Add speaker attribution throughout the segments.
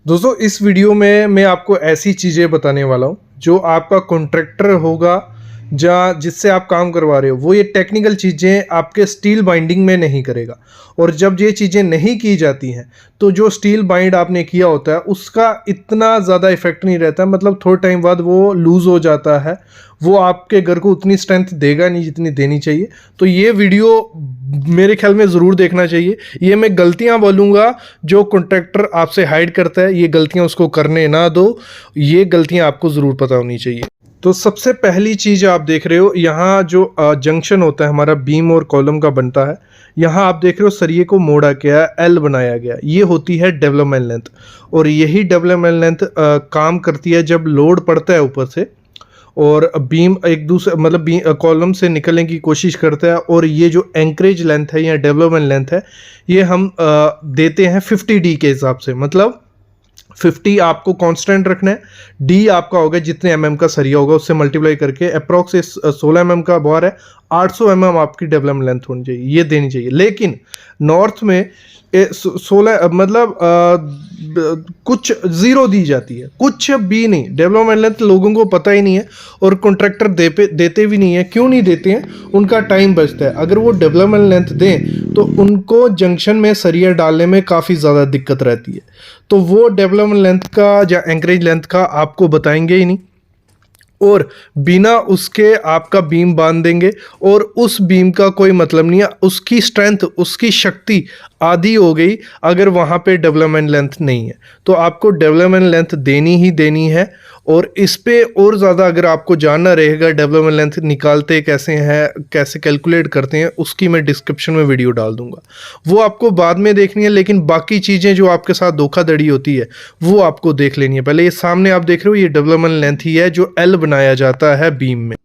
Speaker 1: दोस्तों इस वीडियो में मैं आपको ऐसी चीज़ें बताने वाला हूँ जो आपका कॉन्ट्रैक्टर होगा या जिससे आप काम करवा रहे हो वो ये टेक्निकल चीज़ें आपके स्टील बाइंडिंग में नहीं करेगा। और जब ये चीज़ें नहीं की जाती हैं तो जो स्टील बाइंड आपने किया होता है उसका इतना ज़्यादा इफेक्ट नहीं रहता, मतलब थोड़े टाइम बाद वो लूज़ हो जाता है, वो आपके घर को उतनी स्ट्रेंथ देगा नहीं जितनी देनी चाहिए। तो ये वीडियो मेरे ख्याल में ज़रूर देखना चाहिए। ये मैं गलतियां बोलूँगा जो कॉन्ट्रैक्टर आपसे हाइड करता है, ये गलतियां उसको करने ना दो, ये गलतियां आपको ज़रूर पता होनी चाहिए। तो सबसे पहली चीज़ आप देख रहे हो यहाँ जो जंक्शन होता है हमारा बीम और कॉलम का बनता है, यहाँ आप देख रहे हो सरिये को मोड़ा गया, एल बनाया गया, ये होती है डेवलपमेंट लेंथ। और यही डेवलपमेंट लेंथ काम करती है जब लोड पड़ता है ऊपर से और बीम एक दूसरे मतलब कॉलम से निकलने की कोशिश करता है। और ये जो एंकरेज लेंथ है या डेवलपमेंट लेंथ है ये हम देते हैं 50D के हिसाब से, मतलब 50 आपको कांस्टेंट रखना है, डी आपका होगा जितने एमएम का सरिया होगा उससे मल्टीप्लाई करके अप्रॉक्स 16 एमएम का बार है, 800 एमएम आपकी डेवलपमेंट लेंथ होनी चाहिए, ये देनी चाहिए। लेकिन नॉर्थ में 16 मतलब कुछ जीरो दी जाती है, कुछ भी नहीं, डेवलपमेंट लेंथ लोगों को पता ही नहीं है और कॉन्ट्रैक्टर देते भी नहीं है। क्यों नहीं देते हैं? उनका टाइम बचता है। अगर वो डेवलपमेंट लेंथ दें तो उनको जंक्शन में सरिया डालने में काफ़ी ज़्यादा दिक्कत रहती है, तो वो डेवलपमेंट लेंथ का या एंकरेज लेंथ का आपको बताएंगे ही नहीं और बिना उसके आपका बीम बांध देंगे और उस बीम का कोई मतलब नहीं है। उसकी स्ट्रेंथ, उसकी शक्ति आधी हो गई अगर वहाँ पे डेवलपमेंट लेंथ नहीं है। तो आपको डेवलपमेंट लेंथ देनी ही देनी है। और इस पे और ज़्यादा अगर आपको जानना रहेगा डेवलपमेंट लेंथ निकालते कैसे हैं, कैसे कैलकुलेट करते हैं, उसकी मैं डिस्क्रिप्शन में वीडियो डाल दूंगा, वो आपको बाद में देखनी है। लेकिन बाकी चीज़ें जो आपके साथ धोखाधड़ी होती है वो आपको देख लेनी है। पहले ये सामने आप देख रहे हो ये डेवलपमेंट लेंथ ही है जो एल बनाया जाता है बीम में।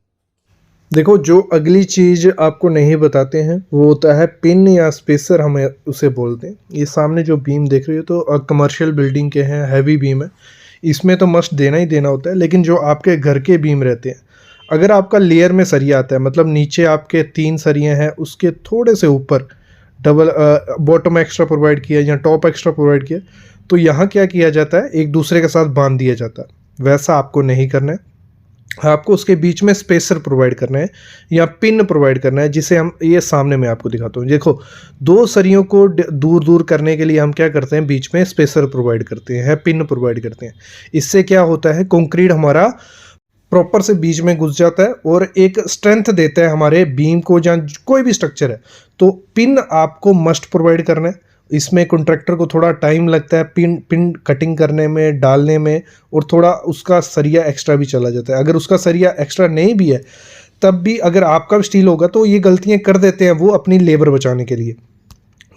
Speaker 1: देखो जो अगली चीज़ आपको नहीं बताते हैं वो होता है पिन या स्पेसर, हम उसे बोलते हैं। ये सामने जो बीम देख रहे हो तो कमर्शियल बिल्डिंग के हैं, हैवी बीम है, इसमें तो मस्ट देना ही देना होता है। लेकिन जो आपके घर के बीम रहते हैं, अगर आपका लेयर में सरिया आता है, मतलब नीचे आपके 3 सरिये हैं, उसके थोड़े से ऊपर डबल बॉटम एक्स्ट्रा प्रोवाइड किया या टॉप एक्स्ट्रा प्रोवाइड किया, तो यहाँ क्या किया जाता है, एक दूसरे के साथ बांध दिया जाता है। वैसा आपको नहीं करना है, आपको उसके बीच में स्पेसर प्रोवाइड करना है या पिन प्रोवाइड करना है, जिसे हम ये सामने में आपको दिखाता हूँ। देखो दो सरियों को दूर दूर करने के लिए हम क्या करते हैं, बीच में स्पेसर प्रोवाइड करते हैं, पिन प्रोवाइड करते हैं। इससे क्या होता है, कंक्रीट हमारा प्रॉपर से बीच में घुस जाता है और एक स्ट्रेंथ देता है हमारे बीम को, जहाँ कोई भी स्ट्रक्चर है। तो पिन आपको मस्ट प्रोवाइड करना है। इसमें कॉन्ट्रैक्टर को थोड़ा टाइम लगता है पिन पिन कटिंग करने में, डालने में, और थोड़ा उसका सरिया एक्स्ट्रा भी चला जाता है। अगर उसका सरिया एक्स्ट्रा नहीं भी है तब भी अगर आपका स्टील होगा तो ये गलतियां कर देते हैं वो अपनी लेबर बचाने के लिए।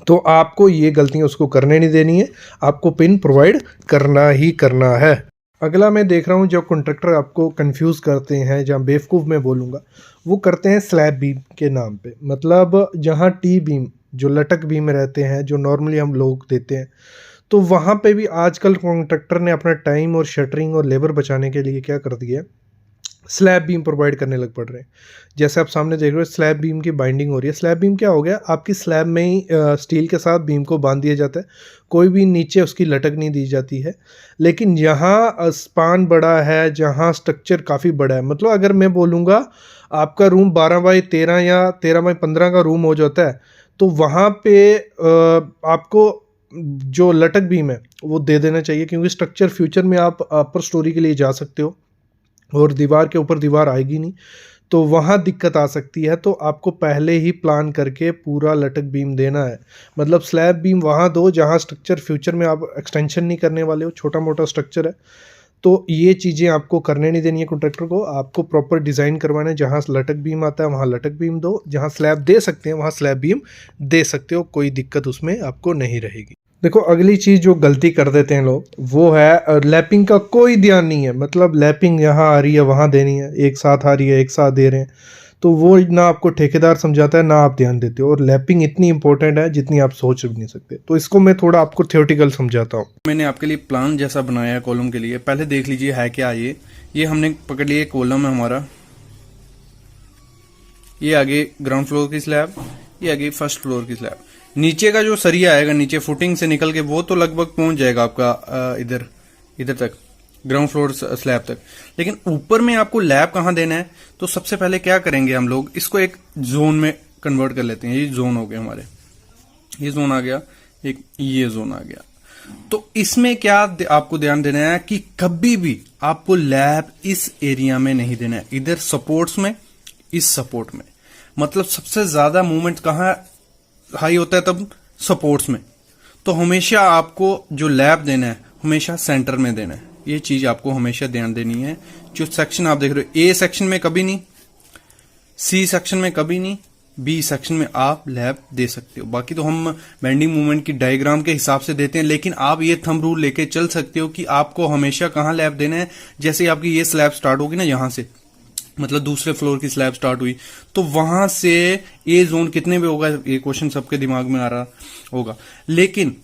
Speaker 1: तो आपको ये गलतियां उसको करने नहीं देनी है, आपको पिन प्रोवाइड करना ही करना है। अगला मैं देख रहा हूँ जो कॉन्ट्रैक्टर आपको कंफ्यूज करते हैं, जहाँ बेवकूफ़ मैं बोलूँगा, वो करते हैं स्लैब बीम के नाम पे। मतलब जहाँ टी बीम जो लटक बीम रहते हैं जो नॉर्मली हम लोग देते हैं, तो वहाँ पे भी आजकल कॉन्ट्रैक्टर ने अपना टाइम और शटरिंग और लेबर बचाने के लिए क्या कर दिया है, स्लैब बीम प्रोवाइड करने लग पड़ रहे हैं। जैसे आप सामने देख रहे हो स्लैब बीम की बाइंडिंग हो रही है। स्लैब बीम क्या हो गया, आपकी स्लैब में ही स्टील के साथ बीम को बांध दिया जाता है, कोई भी नीचे उसकी लटक नहीं दी जाती है। लेकिन यहाँ स्पान बड़ा है, जहाँ स्ट्रक्चर काफ़ी बड़ा है, मतलब अगर मैं बोलूँगा आपका रूम 12x13 या 13x15 का रूम हो जाता है, तो वहाँ पे आपको जो लटक बीम है वो दे देना चाहिए, क्योंकि स्ट्रक्चर फ्यूचर में आप अपर स्टोरी के लिए जा सकते हो और दीवार के ऊपर दीवार आएगी नहीं, तो वहाँ दिक्कत आ सकती है। तो आपको पहले ही प्लान करके पूरा लटक बीम देना है। मतलब स्लैब बीम वहाँ दो जहाँ स्ट्रक्चर फ्यूचर में आप एक्सटेंशन नहीं करने वाले हो, छोटा मोटा स्ट्रक्चर है। तो ये चीज़ें आपको करने नहीं देनी है कॉन्ट्रैक्टर को, आपको प्रॉपर डिज़ाइन करवाना है। जहाँ लटक बीम आता है वहाँ लटक बीम दो, जहाँ स्लैब दे सकते हैं वहाँ स्लैब बीम दे सकते हो, कोई दिक्कत उसमें आपको नहीं रहेगी। देखो अगली चीज़ जो गलती कर देते हैं लोग वो है लैपिंग का कोई ध्यान नहीं है। मतलब लैपिंग यहाँ आ रही है वहाँ देनी है, एक साथ आ रही है एक साथ दे रहे हैं, तो वो ना आपको ठेकेदार समझाता है ना आप ध्यान देते हो। और लैपिंग इतनी इंपॉर्टेंट है जितनी आप सोच भी नहीं सकते। तो इसको मैं थोड़ा आपको थियोरेटिकल समझाता हूँ।
Speaker 2: मैंने आपके लिए प्लान जैसा बनाया है कॉलम के लिए, पहले देख लीजिए है क्या। ये हमने पकड़ लिया, कॉलम है हमारा, ये आगे ग्राउंड फ्लोर की स्लैब, ये आगे फर्स्ट फ्लोर की स्लैब। नीचे का जो सरिया आएगा नीचे फुटिंग से निकल के वो तो लगभग पहुंच जाएगा आपका इधर इधर तक, ग्राउंड फ्लोर स्लैब तक। लेकिन ऊपर में आपको लैब कहाँ देना है, तो सबसे पहले क्या करेंगे हम लोग, इसको एक जोन में कन्वर्ट कर लेते हैं। ये जोन हो गया हमारे, ये जोन आ गया, एक ये जोन आ गया। तो इसमें क्या आपको ध्यान देना है कि कभी भी आपको लैब इस एरिया में नहीं देना है, इधर सपोर्ट्स में, इस सपोर्ट में। मतलब सबसे ज्यादा मूवमेंट कहाँ हाई होता है, तब सपोर्ट्स में। तो हमेशा आपको जो लैब देना है हमेशा सेंटर में देना है, ये चीज आपको हमेशा ध्यान देनी है। जो सेक्शन आप देख रहे हो, ए सेक्शन में कभी नहीं, सी सेक्शन में कभी नहीं, बी सेक्शन में आप लैब दे सकते हो। बाकी तो हम बेंडिंग मूवमेंट की डायग्राम के हिसाब से देते हैं, लेकिन आप ये थंब रूल लेके चल सकते हो कि आपको हमेशा कहाँ लैब देना है। जैसे आपकी ये स्लैब स्टार्ट होगी ना, यहां से मतलब दूसरे फ्लोर की स्लैब स्टार्ट हुई, तो वहां से ए जोन कितने पे होगा, ये क्वेश्चन सबके दिमाग में आ रहा होगा। लेकिन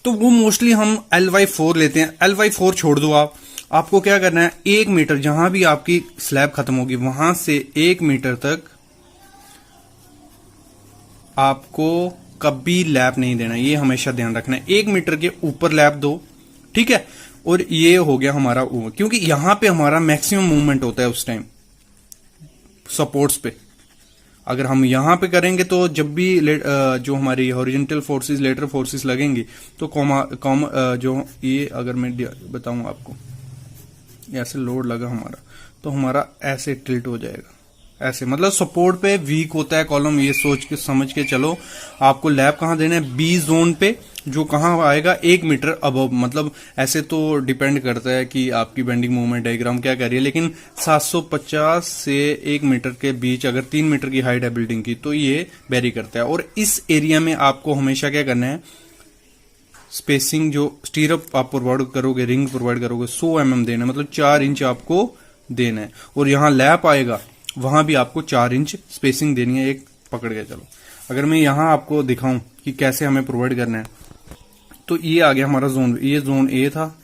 Speaker 2: तो वो मोस्टली हम LY4 लेते हैं। LY4 छोड़ दो आप, आपको क्या करना है, 1 मीटर जहां भी आपकी स्लैब खत्म होगी वहां से 1 मीटर तक आपको कभी लैब नहीं देना, ये हमेशा ध्यान रखना है। 1 मीटर के ऊपर लैब दो, ठीक है। और ये हो गया हमारा ओवर, क्योंकि यहां पे हमारा मैक्सिमम मूवमेंट होता है उस टाइम सपोर्ट्स पे। अगर हम यहां पे करेंगे तो जब भी जो हमारी हॉरिजॉन्टल फोर्सेस, लेटरल फोर्सेस लगेंगी, तो जो ये अगर मैं बताऊं आपको, ऐसे लोड लगा हमारा, तो हमारा ऐसे टिल्ट हो जाएगा, ऐसे मतलब सपोर्ट पे वीक होता है कॉलम। ये सोच के समझ के चलो, आपको लैब कहां देना है, बी जोन पे, जो कहां आएगा 1 मीटर अबव। मतलब ऐसे तो डिपेंड करता है कि आपकी बेंडिंग मूवमेंट डायग्राम क्या कर रही है, लेकिन 750 से 1 मीटर के बीच, अगर 3 मीटर की हाइट है बिल्डिंग की, तो ये वेरी करता है। और इस एरिया में आपको हमेशा क्या करना है, स्पेसिंग जो स्टीरअप आप प्रोवाइड करोगे, रिंग प्रोवाइड करोगे, 100 mm देना, मतलब 4 इंच आपको देना है। और यहां लैप आएगा, वहां भी आपको 4 इंच स्पेसिंग देनी है, एक पकड़ के चलो। अगर मैं यहां आपको दिखाऊं कि कैसे हमें प्रोवाइड करना है, तो ये आ गया हमारा जोन, ये जोन ए था,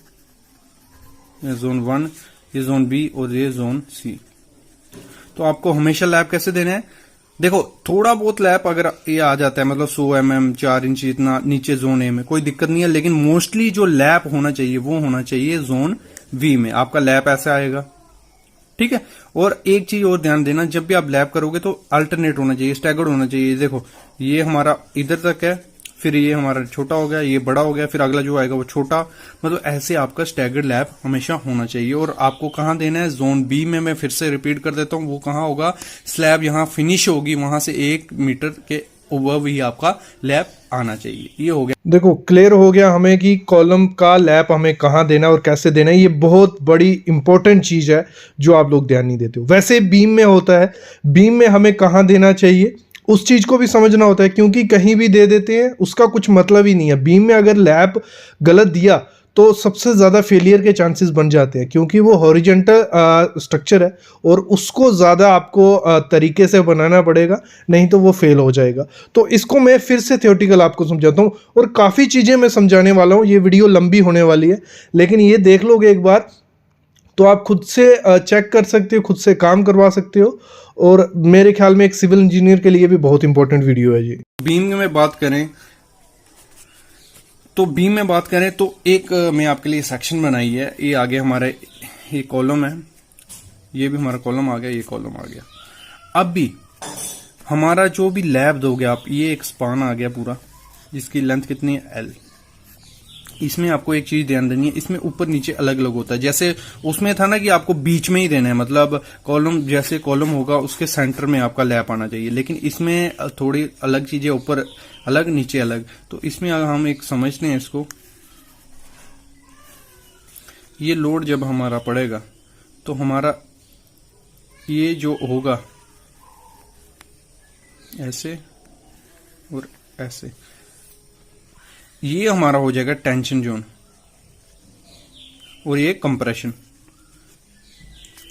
Speaker 2: ये जोन 1, ये जोन बी और ये जोन सी। तो आपको हमेशा लैप कैसे देना है, देखो थोड़ा बहुत लैप अगर ये आ जाता है, मतलब 100 mm 4 इंच इतना नीचे जोन ए में, कोई दिक्कत नहीं है। लेकिन मोस्टली जो लैप होना चाहिए वो होना चाहिए जोन बी में, आपका लैप ऐसे आएगा, ठीक है। और एक चीज और ध्यान देना, जब भी आप लैब करोगे तो अल्टरनेट होना चाहिए, स्टैगर्ड होना चाहिए। देखो ये हमारा इधर तक है, फिर ये हमारा छोटा हो गया, ये बड़ा हो गया, फिर अगला जो आएगा वो छोटा, मतलब ऐसे आपका स्टैगर्ड लैब हमेशा होना चाहिए। और आपको कहां देना है, जोन बी में। मैं फिर से रिपीट कर देता हूं, वो कहां होगा, स्लैब यहां फिनिश होगी, वहां से 1 मीटर के ओवर ही आपका लैब आना चाहिए। ये हो गया।
Speaker 1: देखो क्लियर हो गया हमें कि कॉलम का लैप हमें कहाँ देना है और कैसे देना है। ये बहुत बड़ी इंपॉर्टेंट चीज़ है जो आप लोग ध्यान नहीं देते हो। वैसे बीम में होता है, बीम में हमें कहाँ देना चाहिए उस चीज़ को भी समझना होता है, क्योंकि कहीं भी दे देते हैं उसका कुछ मतलब ही नहीं है। बीम में अगर लैप गलत दिया तो सबसे ज़्यादा फेलियर के चांसेस बन जाते हैं, क्योंकि वो हॉरिजॉन्टल स्ट्रक्चर है और उसको ज़्यादा आपको तरीके से बनाना पड़ेगा, नहीं तो वो फेल हो जाएगा। तो इसको मैं फिर से थियोटिकल आपको समझाता हूँ, और काफ़ी चीज़ें मैं समझाने वाला हूँ। ये वीडियो लंबी होने वाली है, लेकिन ये देख लोगे एक बार तो आप खुद से चेक कर सकते हो, खुद से काम करवा सकते हो। और मेरे ख्याल में एक सिविल इंजीनियर के लिए भी बहुत इंपॉर्टेंट वीडियो है जी।
Speaker 2: बीम में बात करें तो एक मैं आपके लिए सेक्शन बनाई है। ये आगे हमारा ये कॉलम है, ये भी हमारा कॉलम आ गया, ये कॉलम आ गया। अब भी हमारा जो भी लैब दोगे आप, ये एक स्पान आ गया पूरा, जिसकी लेंथ कितनी है, L। इसमें आपको एक चीज ध्यान देनी है, इसमें ऊपर नीचे अलग अलग होता है। जैसे उसमें था ना कि आपको बीच में ही देना है, मतलब कॉलम जैसे कॉलम होगा उसके सेंटर में आपका लैप आना चाहिए। लेकिन इसमें थोड़ी अलग चीजें, ऊपर अलग नीचे अलग। तो इसमें अगर हम एक समझते हैं इसको, ये लोड जब हमारा पड़ेगा तो हमारा ये जो होगा ऐसे और ऐसे, ये हमारा हो जाएगा टेंशन जोन और ये कंप्रेशन।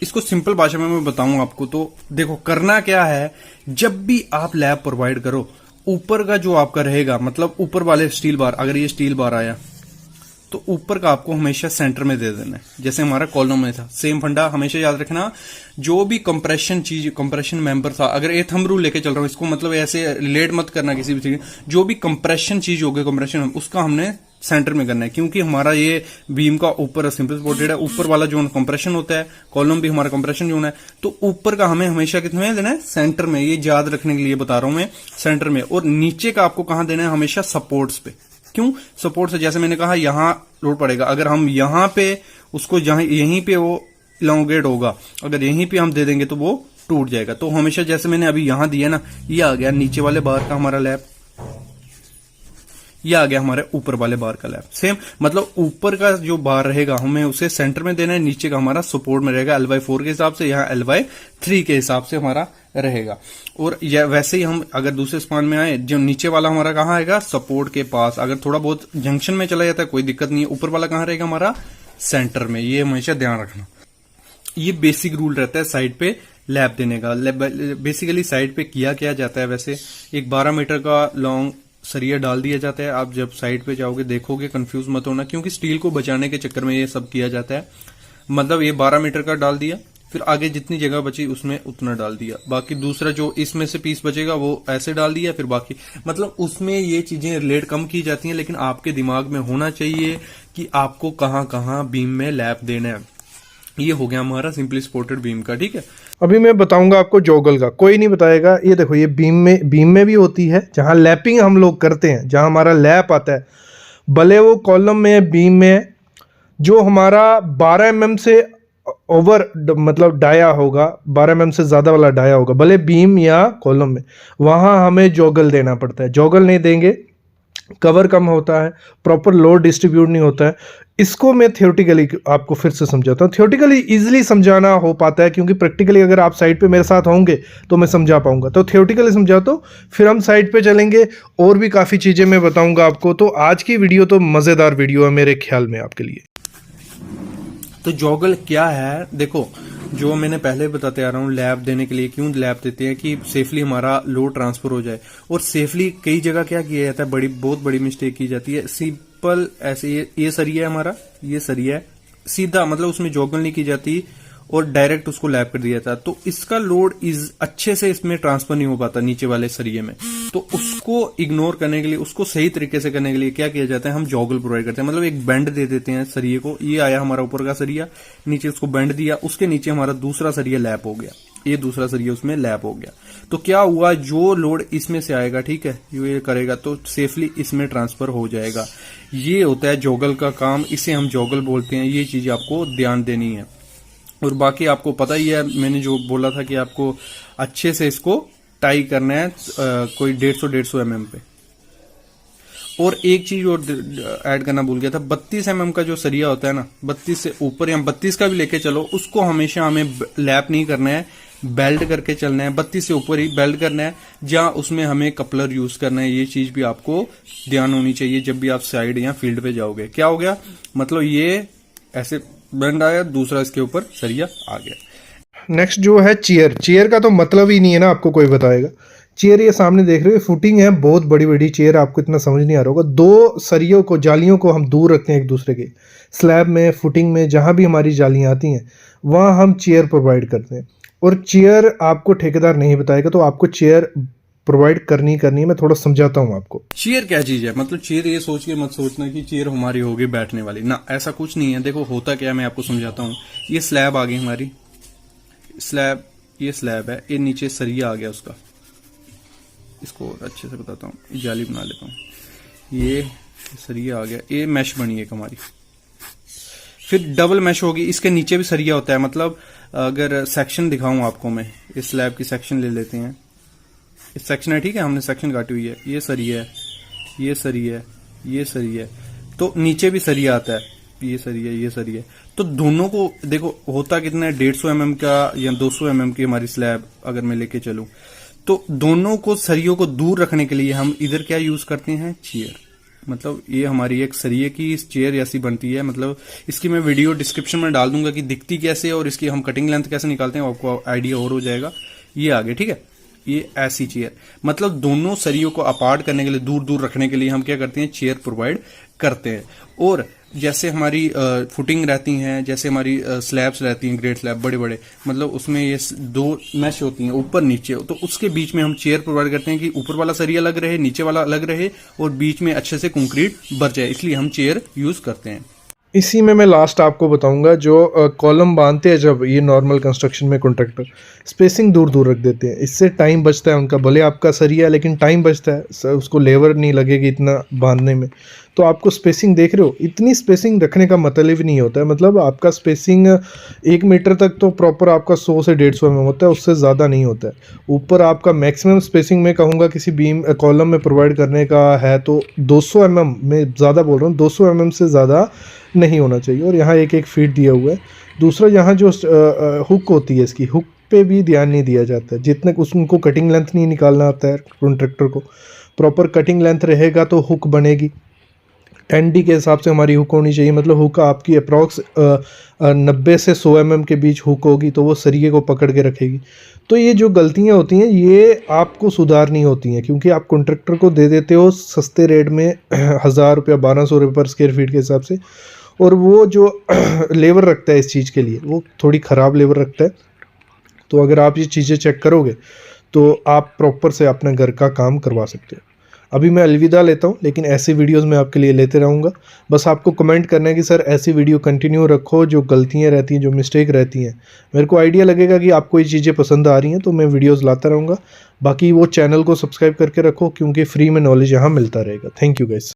Speaker 2: इसको सिंपल भाषा में मैं बताऊं आपको, तो देखो करना क्या है, जब भी आप लैब प्रोवाइड करो, ऊपर का जो आपका रहेगा, मतलब ऊपर वाले स्टील बार, अगर ये स्टील बार आया तो ऊपर का आपको हमेशा सेंटर में दे देना है, जैसे हमारा कॉलम में था। सेम फंडा हमेशा याद रखना, जो भी कंप्रेशन मेंबर था, अगर ये थंब रूल लेके चल रहा हूं इसको, मतलब ऐसे रिलेट मत करना किसी भी चीज, जो भी कंप्रेशन चीज होगी कंप्रेशन, उसका हमने सेंटर में करना है, क्योंकि हमारा ये बीम का ऊपर सिंपल सपोर्टेड है, ऊपर वाला जोन कंप्रेशन होता है, कॉलम भी हमारा कंप्रेशन जोन है, तो ऊपर का हमें हमेशा कितने में देना है, सेंटर में। ये याद रखने के लिए बता रहा हूं मैं, सेंटर में। और नीचे का आपको कहां देना है, हमेशा सपोर्ट्स पे। क्यों सपोर्ट से, जैसे मैंने कहा यहां लोड पड़ेगा, अगर हम यहां पे उसको यहीं पे वो इलोंगेट होगा, अगर यहीं पे हम दे देंगे तो वो टूट जाएगा। तो हमेशा जैसे मैंने अभी यहां दिया ना, ये आ गया नीचे वाले बार का हमारा लैप, ये आ गया हमारे ऊपर वाले बार का लैप। सेम मतलब ऊपर का जो बार रहेगा हमें उसे सेंटर में देना है, नीचे का हमारा सपोर्ट में रहेगा LY4 के हिसाब से, यहाँ LY3 के हिसाब से हमारा रहेगा। और वैसे ही हम अगर दूसरे स्पान में आए, जो नीचे वाला हमारा कहाँ आएगा, सपोर्ट के पास। अगर थोड़ा बहुत जंक्शन में चला जाता है कोई दिक्कत नहीं है, ऊपर वाला कहाँ रहेगा हमारा, सेंटर में। ये हमेशा ध्यान रखना, ये बेसिक रूल रहता है साइड पे लैप देने का। बेसिकली साइड पे किया जाता है, वैसे एक 12 मीटर का लॉन्ग सरिया डाल दिया जाता है। आप जब साइड पे जाओगे देखोगे, कंफ्यूज मत होना, क्योंकि स्टील को बचाने के चक्कर में ये सब किया जाता है। मतलब ये 12 मीटर का डाल दिया, फिर आगे जितनी जगह बची उसमें उतना डाल दिया, बाकी दूसरा जो इसमें से पीस बचेगा वो ऐसे डाल दिया, फिर बाकी मतलब उसमें ये चीजें रिलेट कम की जाती हैं, लेकिन आपके दिमाग में होना चाहिए कि आपको कहाँ कहाँ बीम में लैप देना है। ये हो गया हमारा सिंपली सपोर्टेड बीम का, ठीक है।
Speaker 1: अभी मैं बताऊंगा आपको जोगल का, कोई नहीं बताएगा। ये देखो, ये बीम में भी होती है, जहां लैपिंग हम लोग करते हैं, जहां हमारा लैप आता है, भले वो कॉलम में बीम में, जो हमारा 12 mm से ओवर मतलब डाया होगा, 12 mm से ज़्यादा वाला डाया होगा, भले बीम या कॉलम में, वहां हमें जोगल देना पड़ता है। जोगल नहीं देंगे कवर कम होता है, प्रॉपर लोड डिस्ट्रीब्यूट नहीं होता है। इसको मैं थियोरेटिकली आपको फिर से समझाता हूँ। थियोरेटिकली इजीली समझाना हो पाता है, क्योंकि प्रैक्टिकली अगर आप साइड पे मेरे साथ होंगे तो मैं समझा पाऊंगा। तो थियोरेटिकली समझाता हूँ, फिर हम साइड पे चलेंगे और भी काफ़ी चीज़ें मैं बताऊंगा आपको। तो आज की वीडियो तो मज़ेदार वीडियो है मेरे ख्याल में आपके लिए।
Speaker 2: तो जॉगल क्या है, देखो जो मैंने पहले बताते आ रहा हूँ, लैप देने के लिए क्यों लैप देते हैं कि सेफली हमारा लोड ट्रांसफर हो जाए। और सेफली कई जगह क्या किया जाता है, बहुत बड़ी मिस्टेक की जाती है। सिंपल ऐसे ये सरिया है हमारा, ये सरिया है सीधा, मतलब उसमें जॉगल नहीं की जाती और डायरेक्ट उसको लैप कर दिया जाता, तो इसका लोड अच्छे से इसमें ट्रांसफर नहीं हो पाता नीचे वाले सरिये में। तो उसको इग्नोर करने के लिए, उसको सही तरीके से करने के लिए क्या किया जाता है, हम जॉगल प्रोवाइड करते हैं। मतलब एक बेंड दे देते हैं सरिये को, ये आया हमारा ऊपर का सरिया, नीचे उसको बेंड दिया, उसके नीचे हमारा दूसरा सरिया लैप हो गया, ये दूसरा सरिया उसमें लैप हो गया। तो क्या हुआ, जो लोड इसमें से आएगा, ठीक है, ये करेगा तो सेफली इसमें ट्रांसफर हो जाएगा। ये होता है जॉगल का काम, इसे हम जॉगल बोलते हैं। ये चीज आपको ध्यान देनी है। और बाकी आपको पता ही है, मैंने जो बोला था कि आपको अच्छे से इसको टाई करना है कोई 150 mm पे। और एक चीज और ऐड करना भूल गया था, 32 mm का जो सरिया होता है ना, 32 से ऊपर या 32 का भी लेके चलो, उसको हमेशा हमें लैप नहीं करना है, बेल्ट करके चलना है। 32 से ऊपर ही बेल्ट करना है, जहां उसमें हमें कपलर यूज करना है। ये चीज भी आपको ध्यान होनी चाहिए जब भी आप साइड या फील्ड पे जाओगे। क्या हो गया, मतलब ये ऐसे बेंड आया, दूसरा इसके ऊपर सरिया आ गया।
Speaker 1: नेक्स्ट जो है चेयर का तो मतलब ही नहीं है ना, आपको कोई बताएगा। चेयर ये सामने देख रहे हो, फुटिंग है, बहुत बड़ी बड़ी चेयर, आपको इतना समझ नहीं आ रहा होगा। दो सरियों को, जालियों को हम दूर रखते हैं एक दूसरे के, स्लैब में, फुटिंग में, जहां भी हमारी जालियां आती हैं वहां हम चेयर प्रोवाइड करते हैं। और चेयर आपको ठेकेदार नहीं बताएगा, तो आपको चेयर प्रोवाइड करनी है। मैं थोड़ा समझाता हूँ आपको।
Speaker 2: चेयर क्या चीज है, मतलब चेयर ये सोच के मत सोचना कि चेयर हमारी होगी बैठने वाली ना, ऐसा कुछ नहीं है। देखो होता क्या है, मैं आपको समझाता हूँ। ये स्लैब आ गई हमारी, स्लैब, ये स्लैब है, ये नीचे सरिया आ गया उसका, इसको और अच्छे से बताता हूँ, जाली बना लेता हूँ। ये सरिया आ गया, ये मैश बनी है हमारी, फिर डबल मैश होगी, इसके नीचे भी सरिया होता है। मतलब अगर सेक्शन दिखाऊं आपको मैं, इस स्लैब की सेक्शन ले लेते हैं, इस सेक्शन है, ठीक है, हमने सेक्शन काटी हुई है, ये सरिया है, ये सरिया है, ये सरिया है, तो नीचे भी सरिया आता है, ये सरिया, ये सरिया। तो दोनों को देखो होता कितना है, 150 mm का या 200 mm की हमारी स्लैब अगर मैं लेके चलूं, तो दोनों को सरियों को दूर रखने के लिए हम इधर क्या यूज करते हैं, चेयर। मतलब ये हमारी एक सरिये की चेयर ऐसी बनती है। मतलब इसकी मैं वीडियो डिस्क्रिप्शन में डाल दूंगा कि दिखती कैसे और इसकी हम कटिंग लेंथ कैसे निकालते हैं, आपको आइडिया और हो जाएगा। ये आगे, ठीक है, ये ऐसी चेयर। मतलब दोनों सरियों को अपार्ट करने के लिए, दूर दूर रखने के लिए हम क्या करते हैं, चेयर प्रोवाइड करते हैं। और जैसे हमारी फुटिंग रहती हैं, जैसे हमारी स्लैब्स रहती हैं, ग्रेड स्लैब बड़े बड़े, मतलब उसमें ये दो मैश होती हैं ऊपर नीचे, तो उसके बीच में हम चेयर प्रोवाइड करते हैं कि ऊपर वाला सरिया अलग रहे, नीचे वाला अलग रहे और बीच में अच्छे से कंक्रीट भर जाए, इसलिए हम चेयर यूज करते हैं।
Speaker 1: इसी में मैं लास्ट आपको बताऊंगा, जो कॉलम बांधते हैं जब ये नॉर्मल कंस्ट्रक्शन में कॉन्ट्रैक्टर स्पेसिंग दूर दूर रख देते हैं, इससे टाइम बचता है उनका, भले आपका सरिया है लेकिन टाइम बचता है, उसको लेबर नहीं लगेगी इतना बांधने में। तो आपको स्पेसिंग देख रहे हो, इतनी स्पेसिंग रखने का मतलब ही नहीं होता है, मतलब आपका स्पेसिंग 1 मीटर तक तो प्रॉपर आपका 100 से 150 mm होता है, उससे ज़्यादा नहीं होता है। ऊपर आपका मैक्सिमम स्पेसिंग मैं कहूँगा किसी बीम कॉलम में प्रोवाइड करने का है तो 200 mm, मैं ज़्यादा बोल रहा हूँ, 200 mm से ज़्यादा नहीं होना चाहिए। और यहाँ एक एक फीट दिया हुआ है। दूसरा, यहाँ जो हुक होती है, इसकी हुक पे भी ध्यान नहीं दिया जाता है, जितने उनको कटिंग लेंथ नहीं निकालना आता है कॉन्ट्रैक्टर को, प्रॉपर कटिंग लेंथ रहेगा तो हुक बनेगी। 10D के हिसाब से हमारी हुक होनी चाहिए, मतलब हुक आपकी अप्रॉक्स 90 से 100 mm के बीच हुक होगी तो वो सरिये को पकड़ के रखेगी। तो ये जो गलतियां होती हैं ये आपको सुधारनी होती हैं, क्योंकि आप कॉन्ट्रैक्टर को दे देते हो सस्ते रेट में 1000 रुपया 1200 रुपये पर स्क्वायर फीट के हिसाब से, और वो जो लेबर रखता है इस चीज़ के लिए वो थोड़ी ख़राब लेबर रखता है। तो अगर आप ये चीज़ें चेक करोगे तो आप प्रॉपर से अपने घर का काम करवा सकते हो। अभी मैं अलविदा लेता हूँ, लेकिन ऐसी वीडियोस मैं आपके लिए लेते रहूँगा। बस आपको कमेंट करना है कि सर ऐसी वीडियो कंटिन्यू रखो, जो गलतियाँ रहती हैं, जो मिस्टेक रहती हैं, मेरे को आइडिया लगेगा कि आपको ये चीज़ें पसंद आ रही हैं तो मैं वीडियोस लाता रहूँगा। बाकी वो चैनल को सब्सक्राइब करके रखो, क्योंकि फ्री में नॉलेज यहाँ मिलता रहेगा। Thank you guys.